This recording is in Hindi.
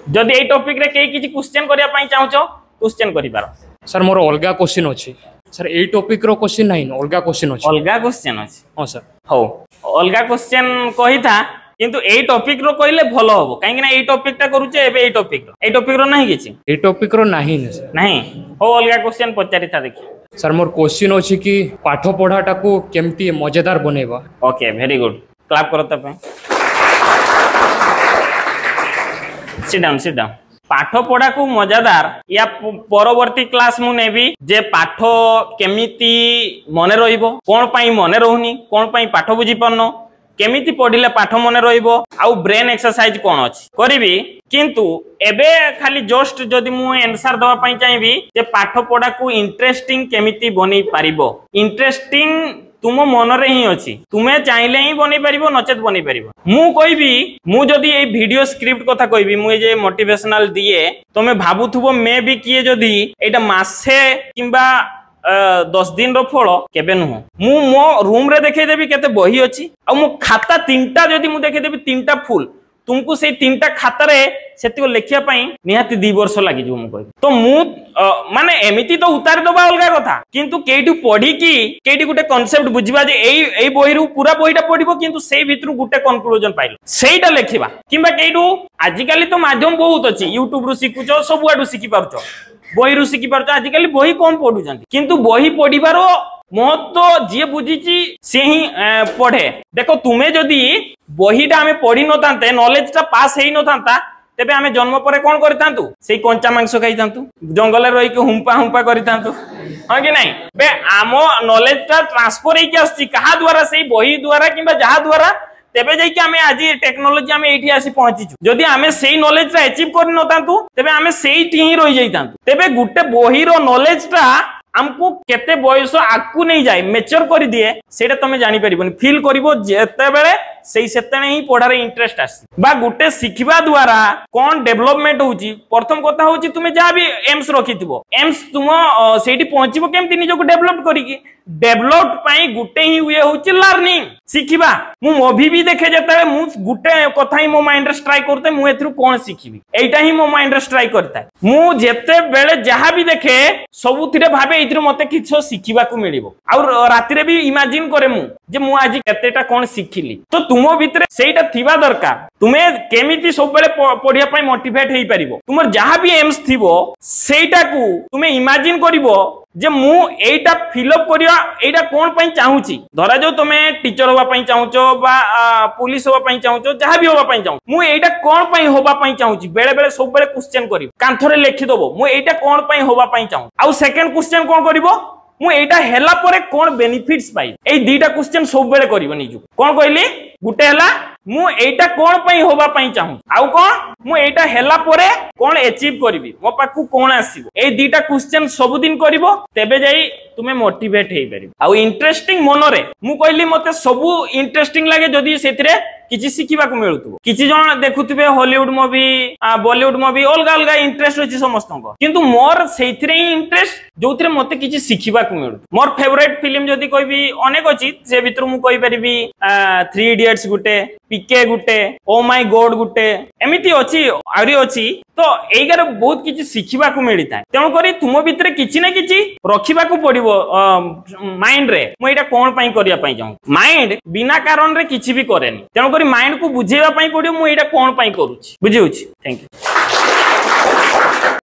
जदि ए टॉपिक रे के किछि क्वेश्चन करिया पई चाहछो क्वेश्चन करि पारो सर मोर अलगा क्वेश्चन अछि सर ए टॉपिक रो क्वेश्चन नहीं अलगा क्वेश्चन अछि अलगा क्वेश्चन अछि हां सर हो अलगा क्वेश्चन कहि था किंतु ए टॉपिक रो कहले भलो होबो काहे कि ना ए टॉपिक ता करूचे एबे ए टॉपिक रो नहीं किछि ए टॉपिक रो नहीं सर नहीं हो अलगा क्वेश्चन पचारि था देखि सर मोर क्वेश्चन अछि कि पाठ पढ़ाटा को केमती मजेदार बनेबा ओके वेरी गुड क्लैप करो त पे सिट डाउन पाठ पढ़ा को मजादार या परवर्ती क्लास मु नेबी जे पाठ केमिति मने रहिबो कोन पई मने रहउनी कोन पई पाठ बुझी परनो केमिति पढ़िले पाठ मने रहिबो आउ ब्रेन एक्सरसाइज कोन अछि करिवि किंतु एबे खाली जस्ट जदि मु आंसर दवा पई चाहिबी जे पाठ पढ़ा को इंटरेस्टिंग केमिति बनै पारिबो इंटरेस्टिंग तुम मन रे ही अछि तुमे चाहिले ही बनै परिबो नचेत बनै परिबो मु कहबी मु जदि ए वीडियो स्क्रिप्ट कथा कहबी मु जे मोटिवेशनल दिए तमे भाबुथुबो मे भी किए जदि एटा मासे किंबा 10 दिन रो फल केबे नु मु मो रूम रे देखै देबी केते बही अछि आ मु खाता तीनटा जदि मु देखै देबी तीनटा फुल तुमको से तीनटा खाता रे सेतिको लेखिया पई निहाती 2 वर्ष लागि जो मु कहबी तो मु माने एमिति तो उतार दबा अलगा कथा किंतु केइटु पढी की केइटि गुटे कांसेप्ट बुझिबा जे एई बही रु पूरा बहीटा पढिबो किंतु सेई भितरु गुटे कंक्लूजन पाइलो सेइटा लेखिबा किंबा केइटु आजिकाली तो माध्यम बहुत अछि यूट्यूब रु सिखुचो सब आडु सिखि पारछो बही रु सिखि पारछो आजिकाली बही कम पढुचंती किंतु बही पढिबारो महत्व जी बुझी सी ही पढ़े देखो तुम्हें जदि बहीटा आम पढ़ी नता नॉलेज टा पास हो नता तेबे आमे जन्म पर कौन करतांतु से कंचा मांस खाइतांतु जंगल रही के हुंपा हुंपा करतांतु हां कि नहीं बे आम नॉलेज टा ट्रांसफर होई के आसी कहा द्वारा से बही द्वारा किबा जहा द्वारा तेबे जाई के आमे आज टेक्नोलॉजी आमे एठी आसी पहुंचीछु जदि आमे सेही नॉलेज टा अचीव कर नतांतु तेबे आमे सेही ही रही जाइतांतु तेबे गुटे बही रो नॉलेज टा हमको केते बयस आकू नहीं जाए मेच्योर कर दिए सेटा तमे जानि परिबोनी फील करिवो जेते बेले सेही सेतेने ही पढ़ारे इंटरेस्ट आसी बा गुटे सिखिबा द्वारा कोन डेवलपमेंट होउची प्रथम कथा होउची तुमे जा भी एम्स रखिथिबो एम्स तुम सेठी पहुंचीबो केमति निजो डेवलप करिकी डेवलप पाई गुटे ही हुए होउची लर्निंग सिखिबा मु मूवी भी देखे जेते मु गुटे कथा ही मो माइंड रे स्ट्राइक करते मु एथरु कोन सिखिबी एटा ही मो माइंड रे स्ट्राइक करता मु जेते बेले जहा भी देखे सबुथिरे भाबे एथरु मते किछो सिखिबा को मिलिबो आ राति रे भी इमेजिन करे मु जे मु आज केतेटा कोन सिखिली तो तुमो भितरे सेटा थिबा दरकार तुमे केमिति सब बेले पढिया पई मोटिवेट हेई परिबो तुमर जहा भी एम्स थिबो सेटा को तुमे इमेजिन करिवो जे मु एटा फिलअप करिया एटा कोन पई चाहूची धरा जो तुमे टीचर होबा पई चाहूचो बा पुलिस होबा पई चाहूचो जहा भी होबा पई चाहू मु एटा कोन पई होबा पई चाहूची बेले बेले सब बेले क्वेश्चन करिवो कांथरे लेखि दबो मु एटा कोन पई होबा पई चाहू आ सेकंड क्वेश्चन कोन करिवो मु एटा हेला परे कोन बेनिफिट्स पाई ए दीटा क्वेश्चन सब बेले करिवो निजु कोन कहली गुटे हेला मु एटा कोन पई होबा पई चाहू आउ कोन मु एटा हेला परे कोन अचीव करबी मो पाकू कोन आसीबो ए दीटा क्वेश्चन सब दिन करिवो तेबे जाई तुमे मोटिवेट हेई परिबो आउ इंटरेस्टिंग मनरे मु कहली मते सब इंटरेस्टिंग लागे जदी सेथिरे किछि सिखिबा को मिलुतबो किछि जण देखुतबे हॉलीवुड मूवी बॉलीवुड मूवी अलगा अलगा इंटरेस्ट होछि समस्तको किंतु मोर सेथिरे ही इंटरेस्ट जोथिरे मते किछि सिखिबा को मिलु मोर फेवरेट फिल्म जदी कहबी अनेक अछि से भितर मु कहि परिबी 3 idiots Gute PK Gute oh my God गुटे एमिति अछि आरी अछि तो एगार बहुत किछि सिखिबा को मिलिता तेणु करी तुम भितर किछि ना किछि रखिबा को पड़िबो माइंड रे मु एटा कोन पई करिया पई जाऊ माइंड बिना कारण रे किछि भी करेनी तेणु करी माइंड को बुझेबा पई पड़िबो मु एटा कोन पई करूछि बुझिउछि थैंक यू